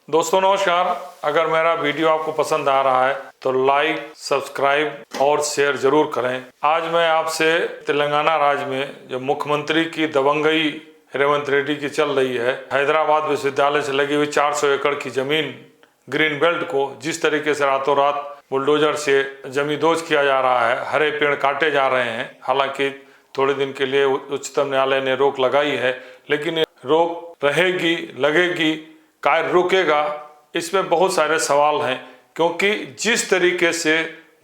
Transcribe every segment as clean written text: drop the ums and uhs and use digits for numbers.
दोस्तों नमस्कार। अगर मेरा वीडियो आपको पसंद आ रहा है तो लाइक, सब्सक्राइब और शेयर जरूर करें। आज मैं आपसे तेलंगाना राज्य में जो मुख्यमंत्री की दबंगई रेवंत रेड्डी की चल रही है, हैदराबाद विश्वविद्यालय से लगी हुई 400 एकड़ की जमीन ग्रीन बेल्ट को जिस तरीके से रातों रात बुलडोजर से जमींदोज किया जा रहा है, हरे पेड़ काटे जा रहे हैं। हालांकि थोड़े दिन के लिए उच्चतम न्यायालय ने रोक लगाई है, लेकिन रोक रहेगी, लगेगी, कार्य रुकेगा, इसमें बहुत सारे सवाल हैं। क्योंकि जिस तरीके से,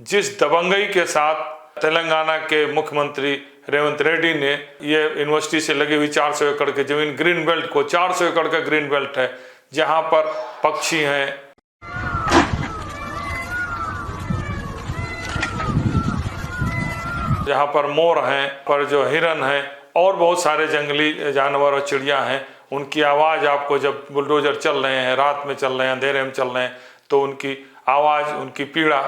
जिस दबंगई के साथ तेलंगाना के मुख्यमंत्री रेवंत रेड्डी ने ये यूनिवर्सिटी से लगी हुई 400 एकड़ की जमीन ग्रीन बेल्ट को, 400 एकड़ का ग्रीन बेल्ट है जहां पर पक्षी हैं, जहां पर मोर हैं, पर जो हिरन हैं और बहुत सारे जंगली जानवर और चिड़िया हैं, उनकी आवाज़ आपको जब बुलडोजर चल रहे हैं, रात में चल रहे हैं, अंधेरे में चल रहे हैं, तो उनकी आवाज़, उनकी पीड़ा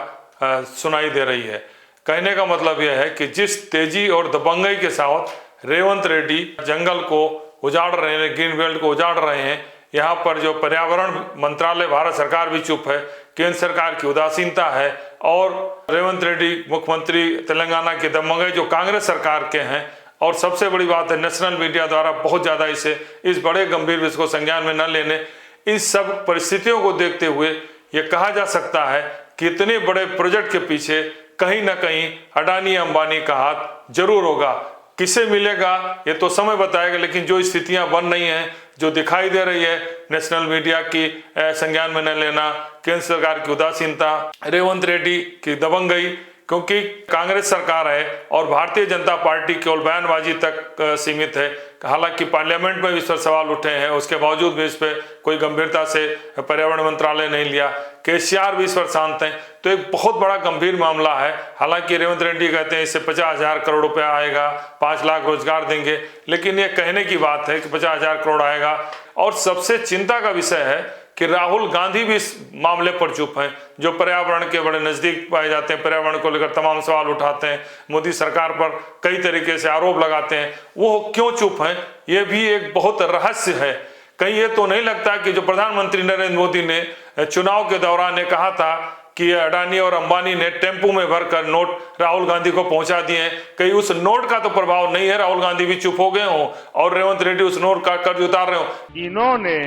सुनाई दे रही है। कहने का मतलब यह है कि जिस तेजी और दबंगई के साथ रेवंत रेड्डी जंगल को उजाड़ रहे हैं, ग्रीन बेल्ट को उजाड़ रहे हैं, यहाँ पर जो पर्यावरण मंत्रालय, भारत सरकार भी चुप है, केंद्र सरकार की उदासीनता है, और रेवंत रेड्डी मुख्यमंत्री तेलंगाना की दबंगई जो कांग्रेस सरकार के हैं, और सबसे बड़ी बात है नेशनल मीडिया द्वारा बहुत ज़्यादा इस बड़े गंभीर विषय को संज्ञान में न लेने, इन सब परिस्थितियों को देखते हुए ये कहा जा सकता है कि इतने बड़े प्रोजेक्ट के पीछे कहीं ना कहीं अडानी अंबानी का हाथ जरूर होगा। किसे मिलेगा ये तो समय बताएगा, लेकिन जो स्थितियां बन रही हैं, जो दिखाई दे रही है, नेशनल मीडिया की संज्ञान में न लेना, केंद्र सरकार की उदासीनता, रेवंत रेड्डी की दबंगई, क्योंकि कांग्रेस सरकार है और भारतीय जनता पार्टी केवल बयानबाजी तक सीमित है। हालांकि पार्लियामेंट में भी इस पर सवाल उठे हैं, उसके बावजूद भी इस पर कोई गंभीरता से पर्यावरण मंत्रालय नहीं लिया। केसीआर भी इस पर शांत हैं, तो एक बहुत बड़ा गंभीर मामला है। हालांकि रेवंत रेड्डी कहते हैं इससे 50,000 करोड़ रुपया आएगा, 5 लाख रोजगार देंगे, लेकिन ये कहने की बात है कि 50,000 करोड़ आएगा। और सबसे चिंता का विषय है कि राहुल गांधी भी इस मामले पर चुप हैं, जो पर्यावरण के बड़े नजदीक पाए जाते हैं, पर्यावरण को लेकर तमाम सवाल उठाते हैं, मोदी सरकार पर कई तरीके से आरोप लगाते हैं। वो क्यों चुप हैं, ये भी एक बहुत रहस्य है। कहीं ये तो नहीं लगता कि जो प्रधानमंत्री नरेंद्र मोदी ने चुनाव के दौरान ने कहा था कि अडानी और अंबानी ने टेम्पो में भरकर नोट राहुल गांधी को पहुंचा दिए हैं, कहीं उस नोट का तो प्रभाव नहीं है, राहुल गांधी भी चुप हो गए हों और रेवंत रेड्डी उस नोट का कर्ज उतार रहे हो। इन्होंने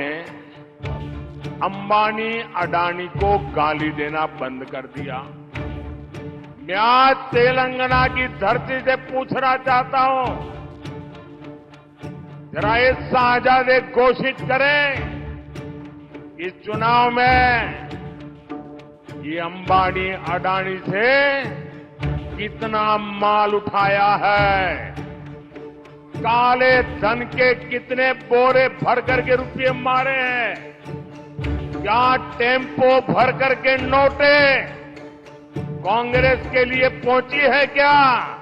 अंबानी अडानी को गाली देना बंद कर दिया। मैं आज तेलंगाना की धरती से पूछना चाहता हूं, जरा ये साझादे घोषित करें, इस चुनाव में ये अंबानी अडानी से कितना माल उठाया है, काले धन के कितने बोरे भर करके रुपये मारे हैं, क्या टेम्पो भर करके नोटे कांग्रेस के लिए पहुंची है क्या?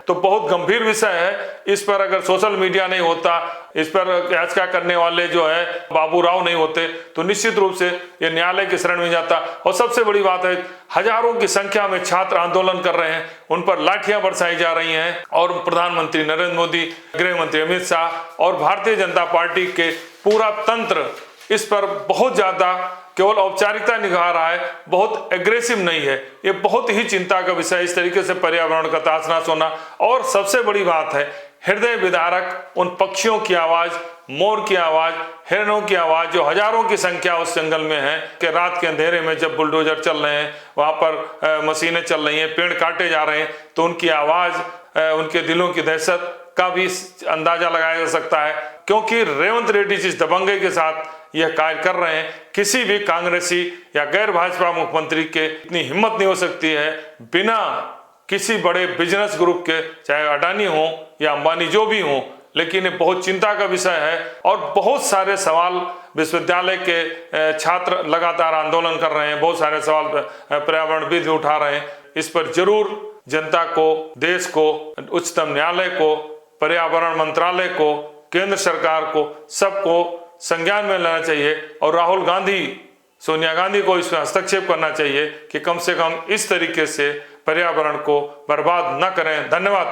तो बहुत गंभीर विषय है। इस पर अगर सोशल मीडिया नहीं होता, इस पर याचिका करने वाले जो है बाबू राव नहीं होते, तो निश्चित रूप से ये न्यायालय की शरण में जाता। और सबसे बड़ी बात है, हजारों की संख्या में छात्र आंदोलन कर रहे हैं, उन पर लाठियां बरसाई जा रही हैं, और प्रधानमंत्री नरेंद्र मोदी, गृह मंत्री अमित शाह और भारतीय जनता पार्टी के पूरा तंत्र इस पर बहुत ज्यादा केवल औपचारिकता निभा रहा है, बहुत एग्रेसिव नहीं है। ये बहुत ही चिंता का विषय, इस तरीके से पर्यावरण का तहस-नहस होना। और सबसे बड़ी बात है, हृदय विदारक उन पक्षियों की आवाज, मोर की आवाज, हिरणों की आवाज, जो हजारों की संख्या उस जंगल में है, कि रात के अंधेरे में जब बुलडोजर चल रहे हैं, वहां पर मशीनें चल रही हैं, पेड़ काटे जा रहे हैं, तो उनकी आवाज, उनके दिलों की दहशत का भी अंदाजा लगाया जा सकता है। क्योंकि रेवंत रेड्डी जिस दबंगई के साथ यह कार्य कर रहे हैं, किसी भी कांग्रेसी या गैर भाजपा मुख्यमंत्री के इतनी हिम्मत नहीं हो सकती है बिना किसी बड़े बिजनेस ग्रुप के, चाहे अडानी हो या अंबानी, जो भी हो। लेकिन ये बहुत चिंता का विषय है, और बहुत सारे सवाल विश्वविद्यालय के छात्र लगातार आंदोलन कर रहे हैं, बहुत सारे सवाल पर्यावरणविद उठा रहे हैं। इस पर जरूर जनता को, देश को, उच्चतम न्यायालय को, पर्यावरण मंत्रालय को, केंद्र सरकार को, सबको संज्ञान में लेना चाहिए। और राहुल गांधी, सोनिया गांधी को इसमें हस्तक्षेप करना चाहिए कि कम से कम इस तरीके से पर्यावरण को बर्बाद न करें। धन्यवाद।